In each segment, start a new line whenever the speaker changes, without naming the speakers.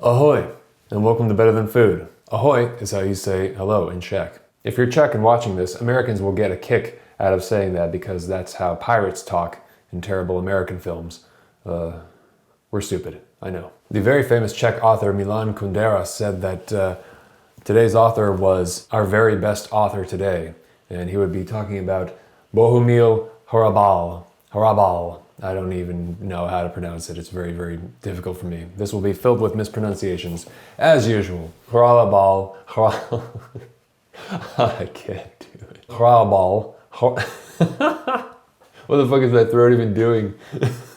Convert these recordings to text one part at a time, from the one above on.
Ahoy, and welcome to Better Than Food. Ahoy is how you say hello in Czech. If you're Czech and watching this, Americans will get a kick out of saying that because that's how pirates talk in terrible American films. We're stupid, I know. The very famous Czech author Milan Kundera said that today's author was our very best author today, and he would be talking about Bohumil Hrabal. Hrabal. I don't even know how to pronounce it. It's very, very difficult for me. This will be filled with mispronunciations, as usual. Hrabal. I can't do it. Hrabal. What the fuck is my throat even doing?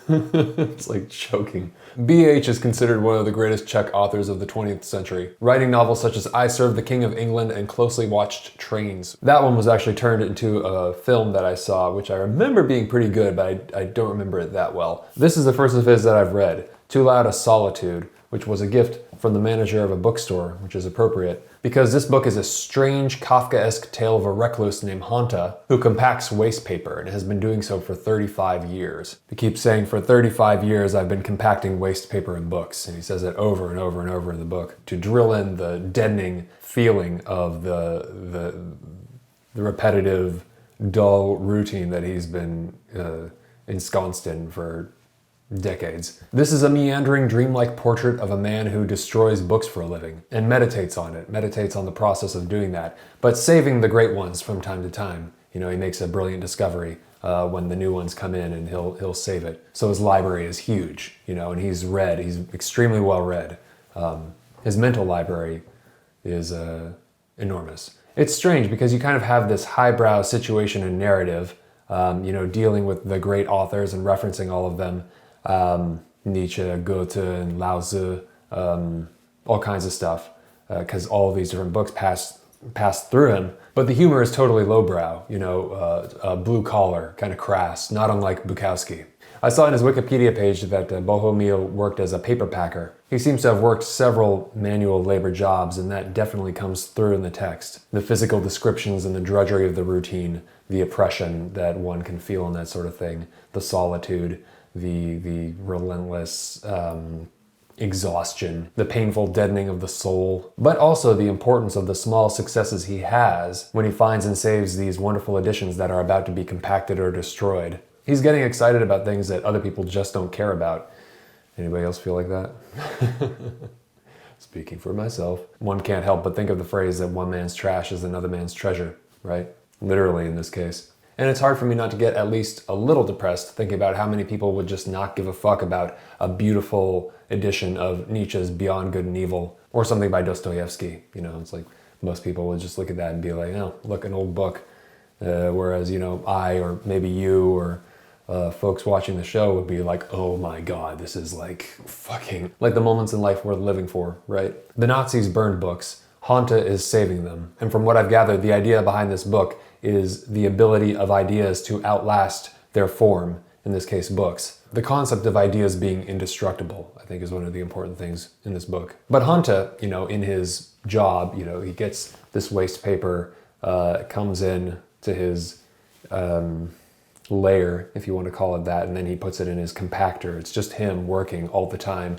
It's like choking. B.H. is considered one of the greatest Czech authors of the 20th century, writing novels such as I Served the King of England and Closely Watched Trains. That one was actually turned into a film that I saw, which I remember being pretty good, but I don't remember it that well. This is the first of his that I've read, Too Loud a Solitude, which was a gift from the manager of a bookstore, which is appropriate, because this book is a strange Kafkaesque tale of a recluse named Hanta who compacts waste paper and has been doing so for 35 years. He keeps saying, for 35 years I've been compacting waste paper in books, and he says it over and over and over in the book to drill in the deadening feeling of the repetitive, dull routine that he's been ensconced in for decades. This is a meandering, dreamlike portrait of a man who destroys books for a living and meditates on it, meditates on the process of doing that, but saving the great ones from time to time. You know, he makes a brilliant discovery when the new ones come in, and he'll save it. So his library is huge, you know, and he's extremely well read. His mental library is enormous. It's strange because you kind of have this highbrow situation and narrative, you know, dealing with the great authors and referencing all of them. Nietzsche, Goethe, and Lao Tzu, all kinds of stuff, because all of these different books passed through him. But the humor is totally lowbrow, you know, blue collar, kind of crass, not unlike Bukowski. I saw in his Wikipedia page that Bohumil worked as a paper packer. He seems to have worked several manual labor jobs, and that definitely comes through in the text. The physical descriptions and the drudgery of the routine, the oppression that one can feel in that sort of thing, the solitude, the relentless exhaustion, the painful deadening of the soul, but also the importance of the small successes he has when he finds and saves these wonderful editions that are about to be compacted or destroyed. He's getting excited about things that other people just don't care about. Anybody else feel like that? Speaking for myself. One can't help but think of the phrase that one man's trash is another man's treasure, right? Literally in this case. And it's hard for me not to get at least a little depressed thinking about how many people would just not give a fuck about a beautiful edition of Nietzsche's Beyond Good and Evil or something by Dostoevsky. You know, it's like most people would just look at that and be like, oh, look, an old book. Whereas, you know, I or maybe you or folks watching the show would be like, oh my God, this is like fucking like the moments in life worth living for, right? The Nazis burned books. Hanta is saving them. And from what I've gathered, the idea behind this book is the ability of ideas to outlast their form, in this case books. The concept of ideas being indestructible, I think, is one of the important things in this book. But Hanta, you know, in his job, you know, he gets this waste paper, comes in to his lair, if you want to call it that, and then he puts it in his compactor. It's just him working all the time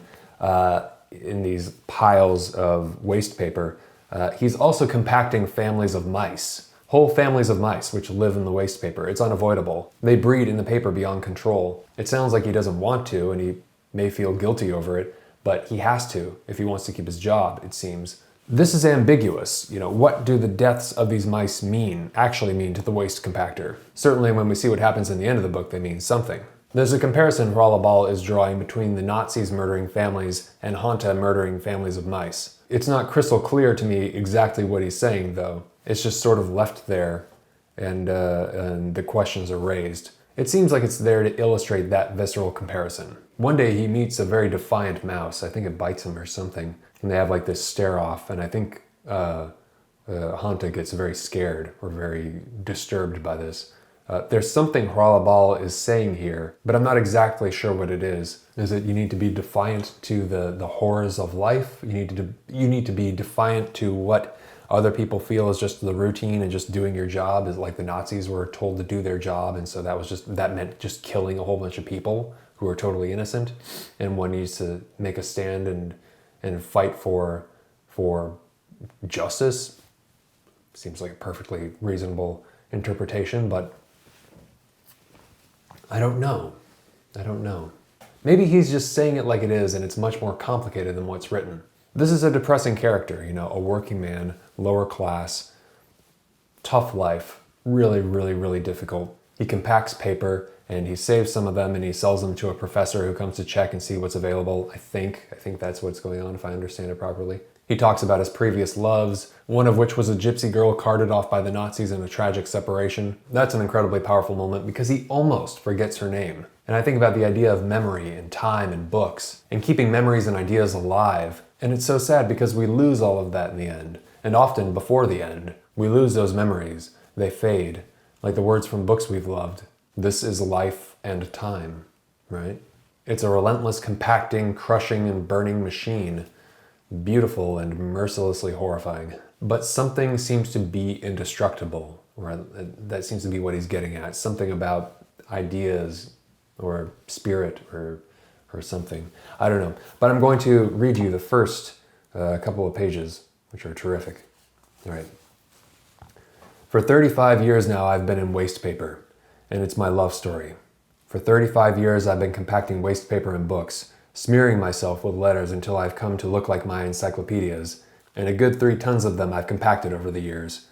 in these piles of waste paper. He's also compacting families of mice. Whole families of mice which live in the waste paper. It's unavoidable. They breed in the paper beyond control. It sounds like he doesn't want to, and he may feel guilty over it, but he has to if he wants to keep his job, it seems. This is ambiguous. You know, what do the deaths of these mice actually mean to the waste compactor? Certainly when we see what happens in the end of the book, they mean something. There's a comparison Hrabal is drawing between the Nazis murdering families and Hanta murdering families of mice. It's not crystal clear to me exactly what he's saying, though. It's just sort of left there, and the questions are raised. It seems like it's there to illustrate that visceral comparison. One day he meets a very defiant mouse. I think it bites him or something, and they have like this stare off, and I think Hanta gets very scared or very disturbed by this. There's something Hrabal is saying here, but I'm not exactly sure what it is. Is it you need to be defiant to the horrors of life? You need to be defiant to what other people feel is just the routine and just doing your job, is like the Nazis were told to do their job, and so that meant just killing a whole bunch of people who are totally innocent, and one needs to make a stand and fight for justice. Seems like a perfectly reasonable interpretation, but I don't know. I don't know. Maybe he's just saying it like it is and it's much more complicated than what's written. This is a depressing character, you know, a working man, lower class, tough life, really, really, really difficult. He compacts paper and he saves some of them and he sells them to a professor who comes to check and see what's available. I think that's what's going on if I understand it properly. He talks about his previous loves, one of which was a gypsy girl carted off by the Nazis in a tragic separation. That's an incredibly powerful moment because he almost forgets her name. And I think about the idea of memory and time and books and keeping memories and ideas alive. And it's so sad because we lose all of that in the end. And often before the end, we lose those memories. They fade, like the words from books we've loved. This is life and time, right? It's a relentless, compacting, crushing, and burning machine. Beautiful and mercilessly horrifying. But something seems to be indestructible, or that seems to be what he's getting at. Something about ideas or spirit or something. I don't know. But I'm going to read you the first couple of pages, which are terrific. All right. For 35 years now, I've been in waste paper, and it's my love story. For 35 years, I've been compacting waste paper and books, smearing myself with letters until I've come to look like my encyclopedias, and a good 3 tons of them I've compacted over the years.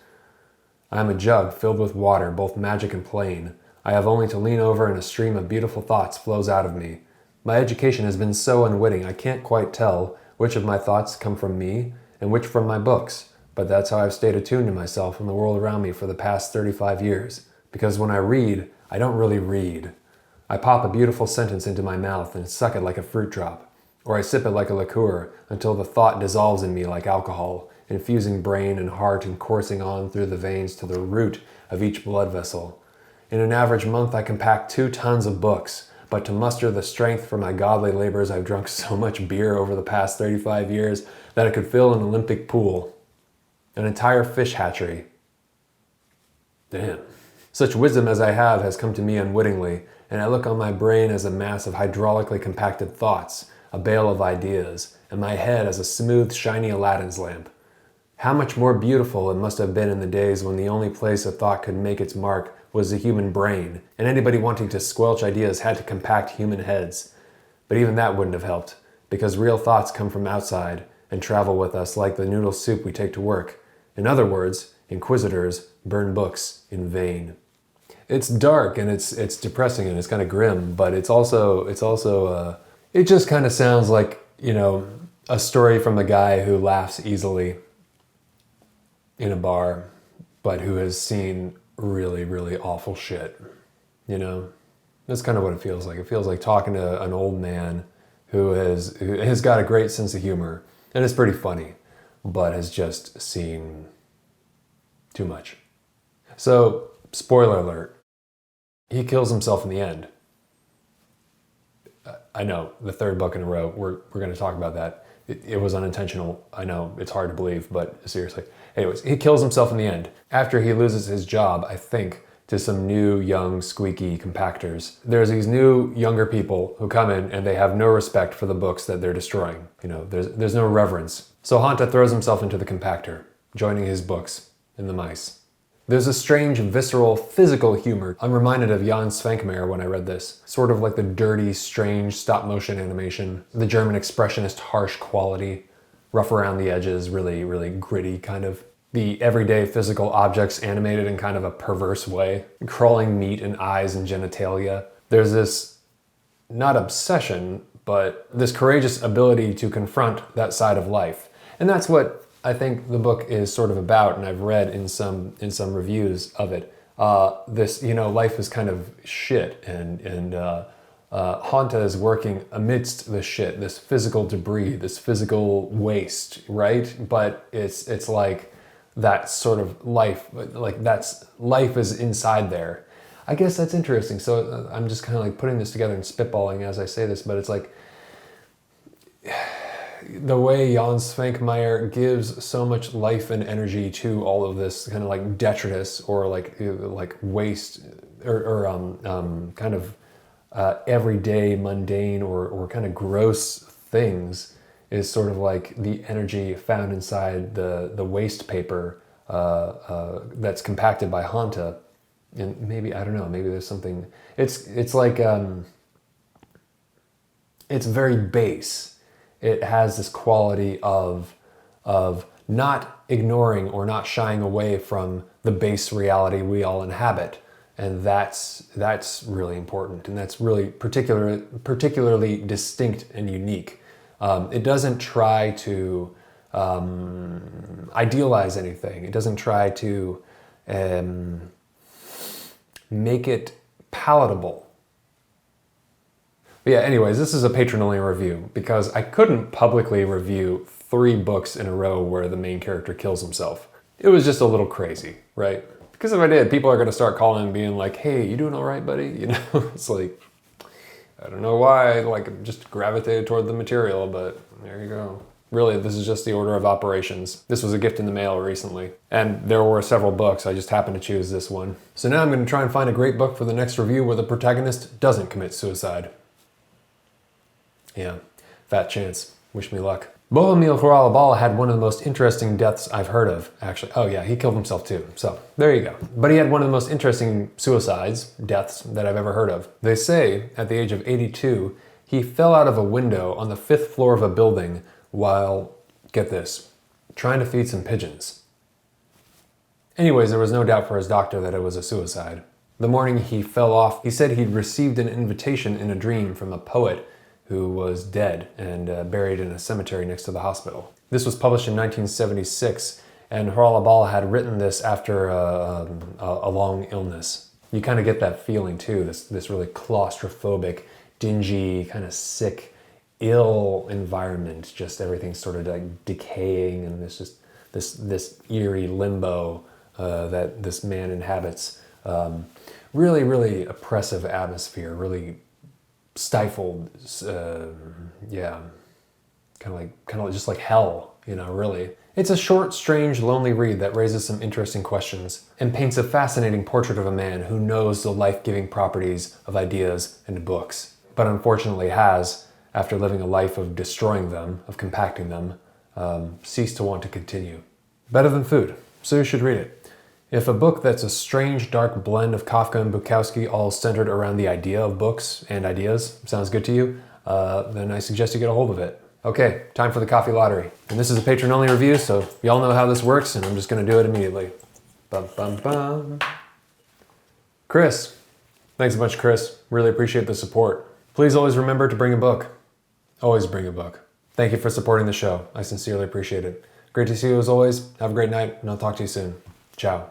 I am a jug filled with water, both magic and plain. I have only to lean over and a stream of beautiful thoughts flows out of me. My education has been so unwitting I can't quite tell which of my thoughts come from me and which from my books, but that's how I've stayed attuned to myself and the world around me for the past 35 years. Because when I read, I don't really read. I pop a beautiful sentence into my mouth and suck it like a fruit drop, or I sip it like a liqueur until the thought dissolves in me like alcohol, infusing brain and heart and coursing on through the veins to the root of each blood vessel. In an average month, I compact 2 tons of books, but to muster the strength for my godly labors, I've drunk so much beer over the past 35 years that it could fill an Olympic pool. An entire fish hatchery. Damn. Such wisdom as I have has come to me unwittingly, and I look on my brain as a mass of hydraulically compacted thoughts, a bale of ideas, and my head as a smooth, shiny Aladdin's lamp. How much more beautiful it must have been in the days when the only place a thought could make its mark was the human brain, and anybody wanting to squelch ideas had to compact human heads. But even that wouldn't have helped, because real thoughts come from outside and travel with us like the noodle soup we take to work. In other words, inquisitors burn books in vain. It's dark and it's depressing and it's kind of grim, but it just kind of sounds like, you know, a story from a guy who laughs easily in a bar, but who has seen really, really awful shit. You know, that's kind of what it feels like. It feels like talking to an old man who has got a great sense of humor and is pretty funny, but has just seen too much. So, spoiler alert. He kills himself in the end. I know, the 3rd book in a row, we're going to talk about that. It was unintentional. I know, it's hard to believe, but seriously. Anyways, he kills himself in the end. After he loses his job, I think, to some new, young, squeaky compactors. There's these new, younger people who come in and they have no respect for the books that they're destroying. You know, there's no reverence. So Hanta throws himself into the compactor, joining his books in the mice. There's a strange, visceral, physical humor. I'm reminded of Jan Svankmajer when I read this. Sort of like the dirty, strange stop-motion animation, the German expressionist harsh quality, rough around the edges, really, really gritty kind of. The everyday physical objects animated in kind of a perverse way. Crawling meat and eyes and genitalia. There's this, not obsession, but this courageous ability to confront that side of life. And that's what I think the book is sort of about, and I've read in some reviews of it. This, you know, life is kind of shit, and Hanta is working amidst the shit, this physical debris, this physical waste, right? But it's like that sort of life, like life is inside there. I guess that's interesting. So I'm just kind of like putting this together and spitballing as I say this, but it's like the way Jan Svankmajer gives so much life and energy to all of this kind of like detritus or like waste or kind of everyday mundane or kind of gross things is sort of like the energy found inside the waste paper that's compacted by Hanta. And maybe, I don't know, maybe there's something, it's like, it's very base. It has this quality of not ignoring or not shying away from the base reality we all inhabit. And that's really important. And that's really particularly distinct and unique. It doesn't try to idealize anything. It doesn't try to make it palatable. But yeah, anyways, this is a patron-only review because I couldn't publicly review 3 books in a row where the main character kills himself. It was just a little crazy, right? Because if I did, people are going to start calling and being like, hey, you doing all right, buddy? You know, it's like, I don't know why, like, just gravitated toward the material, but there you go. Really, this is just the order of operations. This was a gift in the mail recently, and there were several books. I just happened to choose this one. So now I'm going to try and find a great book for the next review where the protagonist doesn't commit suicide. Yeah, fat chance. Wish me luck. Bohumil Hrabal had one of the most interesting deaths I've heard of, actually. Oh yeah, he killed himself too, so there you go. But he had one of the most interesting deaths that I've ever heard of. They say, at the age of 82, he fell out of a window on the 5th floor of a building while, get this, trying to feed some pigeons. Anyways, there was no doubt for his doctor that it was a suicide. The morning he fell off, he said he'd received an invitation in a dream from a poet who was dead and buried in a cemetery next to the hospital. This was published in 1976, and Hrabal had written this after a long illness. You kind of get that feeling too, this really claustrophobic, dingy, kind of sick, ill environment, just everything's sort of like decaying, and there's just this eerie limbo that this man inhabits. Really, really oppressive atmosphere, really stifled, yeah, kind of just like hell, you know, really. It's a short, strange, lonely read that raises some interesting questions and paints a fascinating portrait of a man who knows the life-giving properties of ideas and books, but unfortunately has, after living a life of destroying them, of compacting them, ceased to want to continue. Better than food, so you should read it. If a book that's a strange, dark blend of Kafka and Bukowski all centered around the idea of books and ideas sounds good to you, then I suggest you get a hold of it. Okay, time for the coffee lottery. And this is a patron-only review, so y'all know how this works, and I'm just gonna do it immediately. Bum, bum, bum. Chris. Thanks a bunch, Chris. Really appreciate the support. Please always remember to bring a book. Always bring a book. Thank you for supporting the show. I sincerely appreciate it. Great to see you as always. Have a great night, and I'll talk to you soon. Ciao.